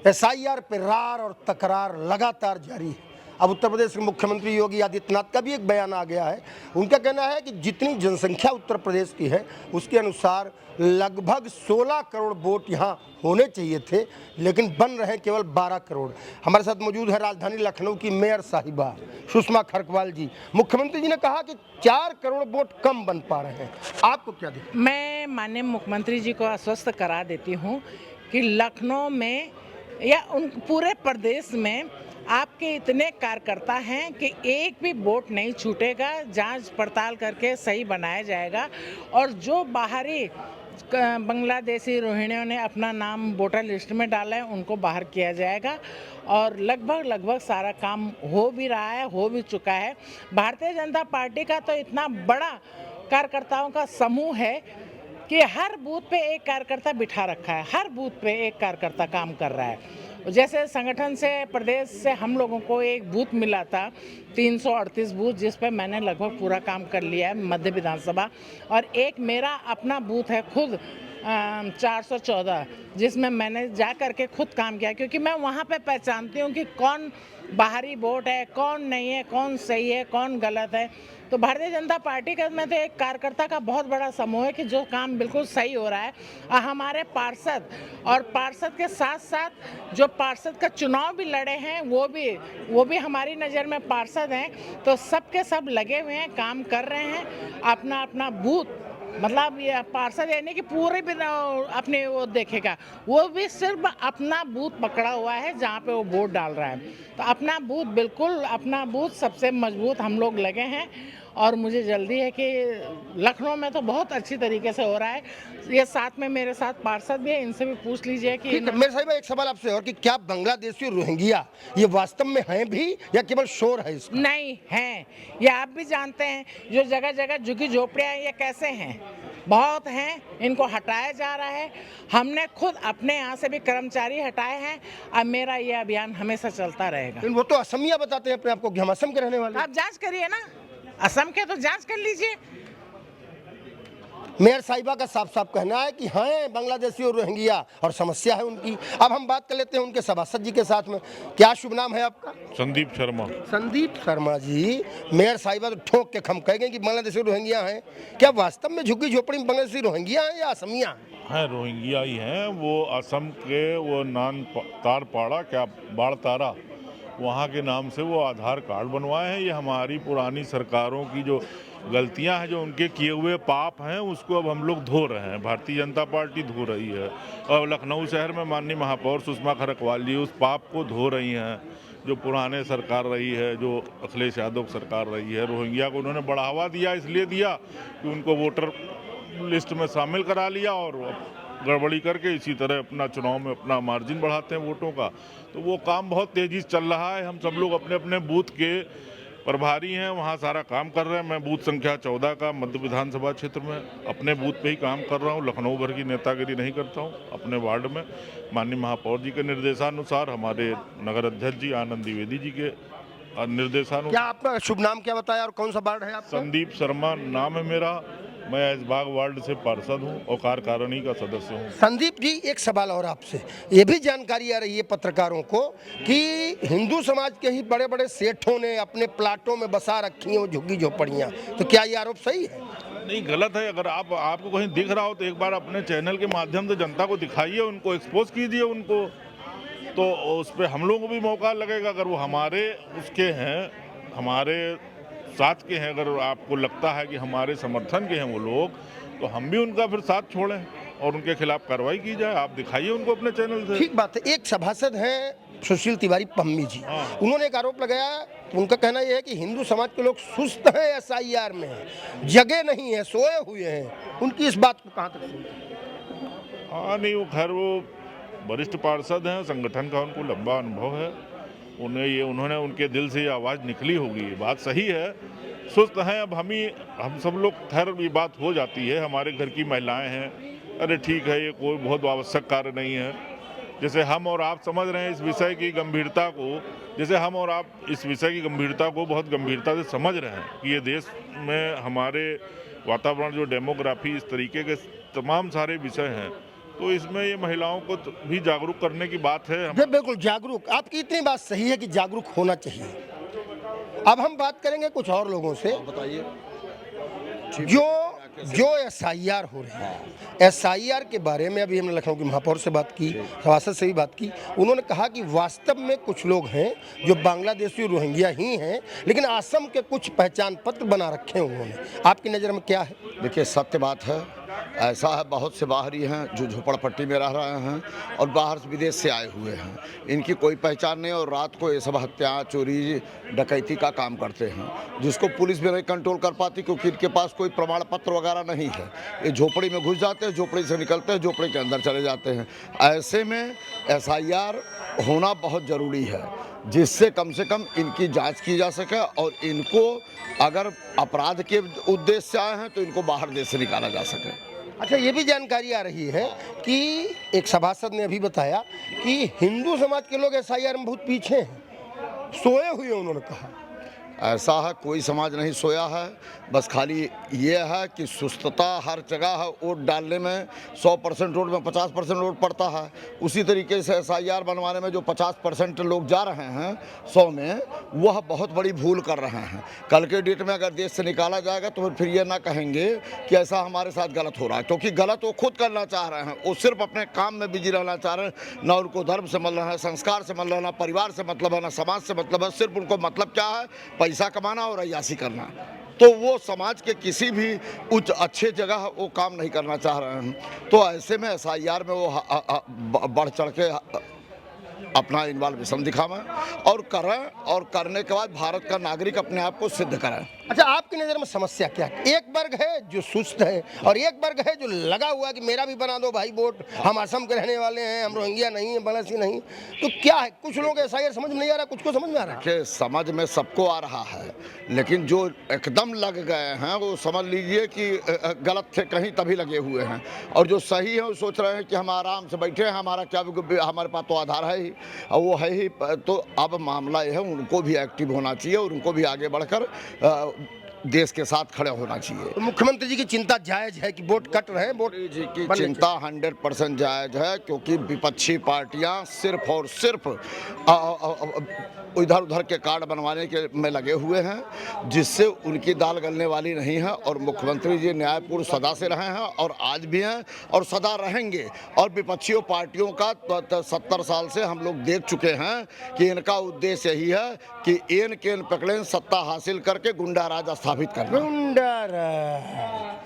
SIR पर रार और तकरार लगातार जारी है। अब उत्तर प्रदेश के मुख्यमंत्री योगी आदित्यनाथ का भी एक बयान आ गया है। उनका कहना है कि जितनी जनसंख्या उत्तर प्रदेश की है उसके अनुसार लगभग 16 करोड़ वोट यहाँ होने चाहिए थे, लेकिन बन रहे केवल 12 करोड़। हमारे साथ मौजूद है राजधानी लखनऊ की मेयर साहिबा सुषमा खरकवाल जी। मुख्यमंत्री जी ने कहा कि 4 करोड़ वोट कम बन पा रहे हैं, आपको क्या दिखता है? मैं माननीय मुख्यमंत्री जी को आश्वस्त करा देती हूँ कि लखनऊ में या उन पूरे प्रदेश में आपके इतने कार्यकर्ता हैं कि एक भी वोट नहीं छूटेगा, जांच पड़ताल करके सही बनाया जाएगा। और जो बाहरी बांग्लादेशी रोहिणियों ने अपना नाम वोटर लिस्ट में डाला है उनको बाहर किया जाएगा। और लगभग सारा काम हो भी रहा है, हो भी चुका है। भारतीय जनता पार्टी का तो इतना बड़ा कार्यकर्ताओं का समूह है कि हर बूथ पे एक कार्यकर्ता बिठा रखा है, हर बूथ पे एक कार्यकर्ता काम कर रहा है। जैसे संगठन से प्रदेश से हम लोगों को एक बूथ मिला था 338 बूथ, जिस पे मैंने लगभग पूरा काम कर लिया है मध्य विधानसभा। और एक मेरा अपना बूथ है खुद 414, जिसमें मैंने जा करके खुद काम किया, क्योंकि मैं वहाँ पे पहचानती हूँ कि कौन बाहरी वोट है, कौन नहीं है, कौन सही है, कौन गलत है। तो भारतीय जनता पार्टी का में तो एक कार्यकर्ता का बहुत बड़ा समूह है कि जो काम बिल्कुल सही हो रहा है। हमारे पार्षद और पार्षद के साथ साथ जो पार्षद का चुनाव भी लड़े हैं वो भी हमारी नज़र में पार्षद हैं। तो सब के सब लगे हुए हैं, काम कर रहे हैं। अपना अपना बूथ, मतलब ये पार्षद यानी कि पूरे भी अपने वो देखेगा, वो भी सिर्फ अपना बूथ पकड़ा हुआ है जहाँ पे वो वोट डाल रहा है। तो अपना बूथ, बिल्कुल अपना बूथ सबसे मजबूत हम लोग लगे हैं। और मुझे जल्दी है कि लखनऊ में तो बहुत अच्छी तरीके से हो रहा है। ये साथ में मेरे साथ पार्षद भी है, इनसे भी पूछ लीजिए कि मेरे साहिबा एक सवाल आपसे और कि क्या बांग्लादेशी रोहिंग्या ये वास्तव में हैं भी या केवल शोर है इसका? नहीं हैं। ये आप भी जानते हैं, जो जगह जगह झुग्गी झोपड़ियाँ ये कैसे हैं, बहुत हैं। इनको हटाया जा रहा है। हमने खुद अपने यहाँ से भी कर्मचारी हटाए हैं। अब मेरा ये अभियान हमेशा चलता रहेगा। वो तो असमिया बताते हैं अपने आप को कि हम असम के रहने वाले। आप जांच करिए ना, असम के तो जांच कर लीजिए। मेयर साहिबा का साफ साफ कहना है कि हैं बांग्लादेशी और रोहिंग्या और समस्या है उनकी। अब हम बात कर लेते हैं उनके सभासद जी के साथ में। क्या शुभ नाम है आपका? संदीप शर्मा। संदीप शर्मा जी, मेयर साहिबा तो ठोक के खम कह गए कि बांग्लादेशी रोहिंग्या हैं। क्या वास्तव में झुग्गी झोपड़ी में बांग्लादेशी रोहिंग्या हैं या असमिया हैं? रोहिंग्या ही हैं। वो असम के वो तारपाड़ा क्या बाढ़ तारा, वहाँ के नाम से वो आधार कार्ड बनवाए हैं। ये हमारी पुरानी सरकारों की जो गलतियां हैं, जो उनके किए हुए पाप हैं, उसको अब हम लोग धो रहे हैं। भारतीय जनता पार्टी धो रही है। और लखनऊ शहर में माननीय महापौर सुषमा खरकवाल जी उस पाप को धो रही हैं जो पुराने सरकार रही है, जो अखिलेश यादव सरकार रही है। रोहिंग्या को उन्होंने बढ़ावा दिया, इसलिए दिया कि उनको वोटर लिस्ट में शामिल करा लिया और गड़बड़ी करके इसी तरह अपना चुनाव में अपना मार्जिन बढ़ाते हैं वोटों का। तो वो काम बहुत तेज़ी से चल रहा है। हम सब लोग अपने अपने बूथ के प्रभारी हैं, वहाँ सारा काम कर रहे हैं। मैं बूथ संख्या 14 का मध्य विधानसभा क्षेत्र में अपने बूथ पे ही काम कर रहा हूँ। लखनऊ भर की नेतागिरी नहीं करता हूँ। अपने वार्ड में माननीय महापौर जी के निर्देशानुसार, हमारे नगर अध्यक्ष जी आनंद द्विवेदी जी के निर्देशानुसार। क्या आपका शुभ नाम क्या बताया और कौन सा वार्ड है आपका? संदीप शर्मा नाम है मेरा। मैं ऐशबाग वार्ड से पार्षद हूँ और कार्यकारिणी का सदस्य हूँ। संदीप जी, एक सवाल और आपसे। ये भी जानकारी आ रही है पत्रकारों को कि हिंदू समाज के ही बड़े बड़े सेठों ने अपने प्लाटों में बसा रखी हैं वो झुग्गी झोपड़ियाँ, तो क्या ये आरोप सही है? नहीं, गलत है। अगर आपको कहीं दिख रहा हो तो एक बार अपने चैनल के माध्यम से जनता को दिखाइए, उनको एक्सपोज कीजिए उनको, तो उस पर हम लोगों को भी मौका लगेगा। अगर वो हमारे उसके हैं, हमारे साथ के हैं, अगर आपको लगता है कि हमारे समर्थन के हैं वो लोग, तो हम भी उनका फिर साथ छोड़ें और उनके खिलाफ कार्रवाई की जाए। आप दिखाइए उनको अपने चैनल से। ठीक बात है। एक सभासद हैं सुशील तिवारी पम्मी जी, उन्होंने एक आरोप लगाया। उनका कहना यह है कि हिंदू समाज के लोग सुस्त हैं, एसआईआर में जगह नहीं है, सोए हुए हैं। उनकी इस बात को कहाँ तक सुनते हैं? हाँ, नहीं, वो खैर वो वरिष्ठ पार्षद हैं, संगठन का उनको लंबा अनुभव है। उन्होंने उनके दिल से ये आवाज़ निकली होगी, ये बात सही है। सुस्त हैं। अब हम सब लोग, खैर ये बात हो जाती है। हमारे घर की महिलाएं हैं, अरे ठीक है, ये कोई बहुत आवश्यक कार्य नहीं है। जैसे हम और आप समझ रहे हैं इस विषय की गंभीरता को, जैसे हम और आप इस विषय की गंभीरता को बहुत गंभीरता से समझ रहे हैं कि ये देश में हमारे वातावरण, जो डेमोग्राफी, इस तरीके के तमाम सारे विषय हैं, तो इसमें ये महिलाओं को भी जागरूक करने की बात है। बिल्कुल जागरूक, आपकी इतनी बात सही है कि जागरूक होना चाहिए। अब हम बात करेंगे कुछ और लोगों से। बताइए। जो SIR हो रही है, SIR के बारे में अभी हमने लखनऊ की महापौर से बात की, सभासद से भी बात की। उन्होंने कहा कि वास्तव में कुछ लोग हैं जो बांग्लादेशी रोहिंग्या ही हैं, लेकिन असम के कुछ पहचान पत्र बना रखे हैं उन्होंने। आपकी नज़र में क्या है? देखिए, सत्य बात है, ऐसा है, बहुत से बाहरी हैं जो झोपड़पट्टी में रह रहे हैं और बाहर से विदेश से आए हुए हैं। इनकी कोई पहचान नहीं और रात को ये सब हत्या, चोरी, डकैती का काम करते हैं, जिसको पुलिस भी नहीं कंट्रोल कर पाती क्योंकि इनके पास कोई प्रमाण पत्र वगैरह नहीं है। ये झोपड़ी में घुस जाते हैं, झोपड़ी से निकलते हैं, झोपड़ी के अंदर चले जाते हैं। ऐसे में SIR होना बहुत ज़रूरी है, जिससे कम से कम इनकी जांच की जा सके और इनको अगर अपराध के उद्देश्य से आए हैं तो इनको बाहर देश से निकाला जा सके। अच्छा, ये भी जानकारी आ रही है कि एक सभासद ने अभी बताया कि हिंदू समाज के लोग SIR में बहुत पीछे हैं, सोए हुए, उन्होंने कहा। ऐसा है, कोई समाज नहीं सोया है, बस खाली ये है कि सुस्तता हर जगह है। वोट डालने में 100% वोट में 50% वोट पड़ता है। उसी तरीके से SIR बनवाने में जो 50% लोग जा रहे हैं 100 में, वह बहुत बड़ी भूल कर रहे हैं। कल के डेट में अगर देश से निकाला जाएगा तो फिर ये ना कहेंगे कि ऐसा हमारे साथ गलत हो रहा है, क्योंकि गलत वो खुद करना चाह रहे हैं। वो सिर्फ अपने काम में बिजी रहना चाह रहे हैं, ना उनको धर्म से मतलब है, संस्कार से मतलब है, ना परिवार से मतलब है, ना समाज से मतलब है। सिर्फ उनको मतलब क्या है? पैसा कमाना और अय्यासी करना। तो वो समाज के किसी भी उच्च अच्छे जगह वो काम नहीं करना चाह रहे हैं। तो ऐसे में SIR में वो बढ़ चढ़ के अपना इन्वॉल्वेशन दिखावें और करें, और करने के बाद भारत का नागरिक अपने आप को सिद्ध करें। अच्छा, आपकी नज़र में समस्या क्या है? एक वर्ग है जो सुस्त है और एक वर्ग है जो लगा हुआ कि मेरा भी बना दो भाई वोट, हम असम के रहने वाले हैं, हम रोहिंग्या नहीं है, बांग्लादेशी नहीं। तो क्या है? कुछ लोग SIR समझ में नहीं आ रहा, कुछ को समझ में आ रहा है। कि समझ में सबको आ रहा है, लेकिन जो एकदम लग गए हैं वो समझ लीजिए कि गलत थे कहीं तभी लगे हुए हैं, और जो सही है वो सोच रहे हैं कि हम आराम से बैठे हैं, हमारा क्या, हमारे पास तो आधार है ही और वो है ही। तो अब मामला यह है, उनको भी एक्टिव होना चाहिए और उनको भी आगे बढ़कर देश के साथ खड़े होना चाहिए। तो मुख्यमंत्री जी की चिंता जायज है कि वोट कट रहे हैं, वोट जी की चिंता 100% जायज है, क्योंकि विपक्षी पार्टियां सिर्फ और सिर्फ इधर उधर के कार्ड बनवाने के में लगे हुए हैं, जिससे उनकी दाल गलने वाली नहीं है। और मुख्यमंत्री जी न्यायपूर्ण सदा से रहे हैं और आज भी हैं और सदा रहेंगे। और विपक्षी पार्टियों का 70 साल से हम लोग देख चुके हैं कि इनका उद्देश्य यही है कि एन केन पकड़ें, सत्ता हासिल करके गुंडा राज स्थापित करना। गुंडा राज।